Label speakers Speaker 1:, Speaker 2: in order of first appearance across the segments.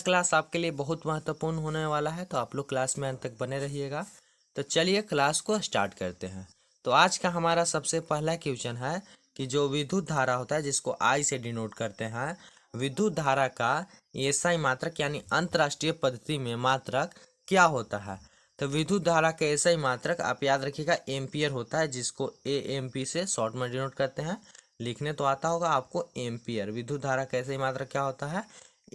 Speaker 1: Class आपके लिए बहुत महत्वपूर्ण होने वाला है, तो आप लोग क्लास में अंत तक बने रहिएगा। तो चलिए क्लास को स्टार्ट करते हैं। तो आज का हमारा सबसे पहला क्वेश्चन है कि जो विद्युत धारा होता है जिसको आई से डिनोट करते हैं, विद्युत धारा का एसआई मात्रक यानी अंतरराष्ट्रीय पद्धति में मात्रक क्या होता है। तो विद्युत धारा का एसआई मात्रक आप याद रखिएगा एम्पियर होता है, जिसको एएमपी से शॉर्ट में डिनोट करते हैं। लिखने तो आता होगा आपको एम्पियर। विद्युत धारा का एसआई मात्रक क्या होता है,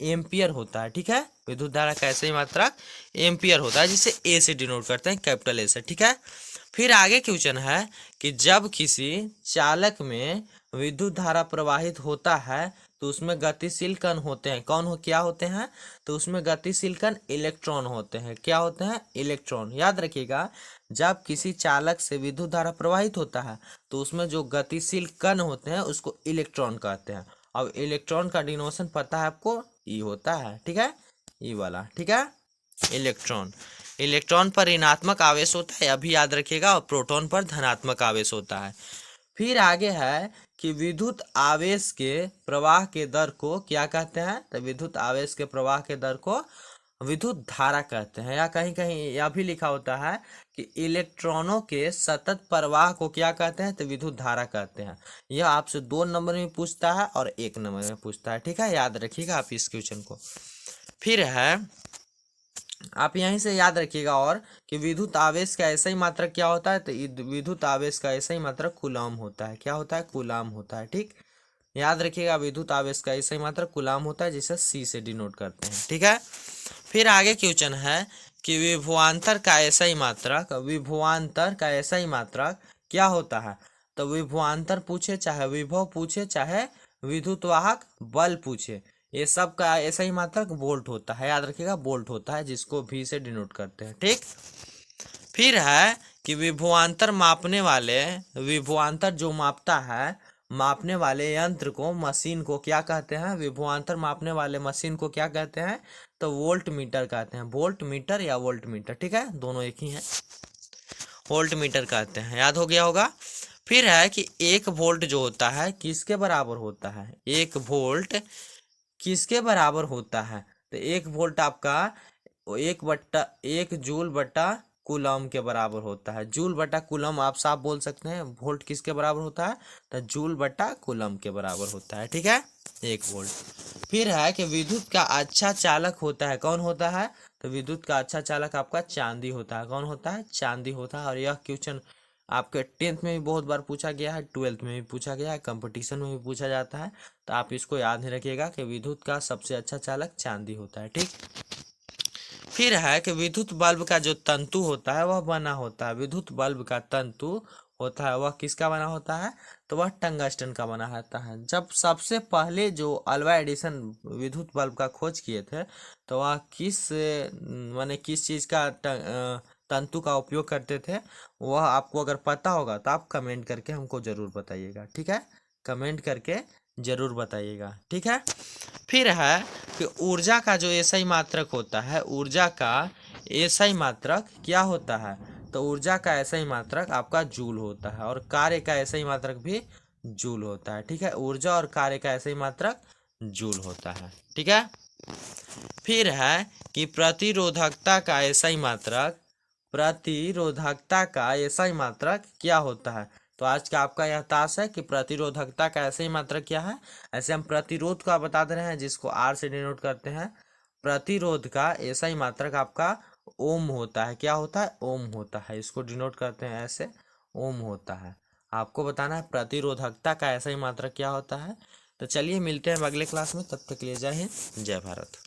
Speaker 1: एम्पियर होता है। ठीक है, विद्युत धारा का एसआई मात्रक एम्पियर होता है, जिसे ए से डिनोट करते हैं, कैपिटल ए से। ठीक है, फिर आगे क्वेश्चन है कि जब किसी चालक में विद्युत धारा प्रवाहित होता है तो उसमें गतिशील कण होते हैं। क्या होते हैं, तो उसमें गतिशील कण इलेक्ट्रॉन होते हैं। क्या होते हैं, इलेक्ट्रॉन। याद रखिएगा, जब किसी चालक से विद्युत धारा प्रवाहित होता है तो उसमें जो गतिशील कण होते हैं उसको इलेक्ट्रॉन कहते हैं। अब इलेक्ट्रॉन का डिनोशन पता है आपको, ई होता है। ठीक है, ई वाला। ठीक है, इलेक्ट्रॉन। इलेक्ट्रॉन पर ऋणात्मक आवेश होता है, अभी याद रखिएगा, और प्रोटॉन पर धनात्मक आवेश होता है। फिर आगे है कि विद्युत आवेश के प्रवाह के दर को क्या कहते हैं, तो विद्युत आवेश के प्रवाह के दर को विद्युत धारा कहते हैं। या कहीं कहीं यह भी लिखा होता है कि इलेक्ट्रॉनों के सतत प्रवाह को क्या कहते हैं, तो विद्युत धारा कहते हैं। यह आपसे 2 नंबर में पूछता है और 1 नंबर में पूछता है। ठीक है, याद रखिएगा आप इस क्वेश्चन को। फिर है, आप यहीं से याद रखिएगा और कि विद्युत आवेश का ऐसा ही मात्रक क्या होता है, तो विद्युत आवेश का ऐसा ही मात्रक कूलाम होता है। क्या होता है, कूलाम होता है। ठीक, याद रखिएगा, विद्युत आवेश का ऐसा ही मात्रक कूलाम होता है, जिसे सी से डिनोट करते हैं। ठीक है, फिर आगे क्वेश्चन है कि विभवांतर का ऐसा ही मात्रक, विभवांतर का ऐसा ही मात्रक क्या होता है। तो विभवांतर पूछे चाहे विभव पूछे चाहे विद्युत वाहक बल पूछे, ये सब का ऐसा ही मात्रक वोल्ट होता है। याद रखिएगा, वोल्ट होता है, जिसको भी से डिनोट करते हैं। ठीक, फिर है कि विभवांतर मापने वाले, विभवांतर जो मापता है, मापने वाले यंत्र को, मशीन को क्या कहते हैं, विभवांतर मापने वाले मशीन को क्या कहते हैं, तो वोल्ट मीटर कहते हैं। वोल्ट मीटर या वोल्ट मीटर, ठीक है, दोनों एक ही हैं, वोल्ट मीटर कहते हैं। याद हो गया होगा। फिर है कि 1 वोल्ट जो होता है किसके बराबर होता है, 1 वोल्ट किसके बराबर होता है, तो 1 वोल्ट आपका 1 जूल बटा कूलम के बराबर होता है। जूल बटा कूलम आप साफ बोल सकते हैं। वोल्ट किसके बराबर होता है, तो जूल बटा कूलम के बराबर होता है। ठीक है, 1 वोल्ट। फिर है कि विद्युत का अच्छा चालक होता है, कौन होता है, तो विद्युत का अच्छा चालक आपका चांदी होता है। कौन होता है, चांदी होता है। और यह क्वेश्चन आपके 10th में भी बहुत बार पूछा गया है, 12th में भी पूछा गया है, कंपटीशन में भी पूछा जाता है। तो आप इसको याद नहीं रखिएगा कि विद्युत का सबसे अच्छा चालक चांदी होता है। ठीक, फिर है कि विद्युत बल्ब का जो तंतु होता है वह बना होता है, विद्युत बल्ब का तंतु होता है वह किसका बना होता है, तो वह टंगस्टन का बना होता है। जब सबसे पहले जो अल्वा एडिसन विद्युत बल्ब का खोज किए थे तो वह किस चीज़ का तंतु का उपयोग करते थे, वह आपको अगर पता होगा तो आप कमेंट करके हमको ज़रूर बताइएगा। ठीक है, कमेंट करके ज़रूर बताइएगा। ठीक है, फिर है कि ऊर्जा का जो एसआई मात्रक होता है, ऊर्जा का एसआई मात्रक क्या होता है, तो ऊर्जा का एसआई मात्रक आपका जूल होता है, और कार्य का एसआई मात्रक भी जूल होता है। ठीक है, ऊर्जा और कार्य का एसआई मात्रक जूल होता है। ठीक है, फिर है कि प्रतिरोधकता का एसआई मात्रक, प्रतिरोधकता का एसआई मात्रक क्या होता है। तो आज का आपका यह टास्क है कि प्रतिरोधकता का ऐसे ही मात्रक क्या है। ऐसे हम प्रतिरोध का बता दे रहे हैं, जिसको आर से डिनोट करते हैं। प्रतिरोध का ऐसा ही मात्रक आपका ओम होता है। क्या होता है, ओम होता है, इसको डिनोट करते हैं ऐसे, ओम होता है। आपको बताना है प्रतिरोधकता का ऐसा ही मात्रक क्या होता है। तो चलिए मिलते हैं अगले क्लास में, तब तक के लिए जय हिंद, जय भारत।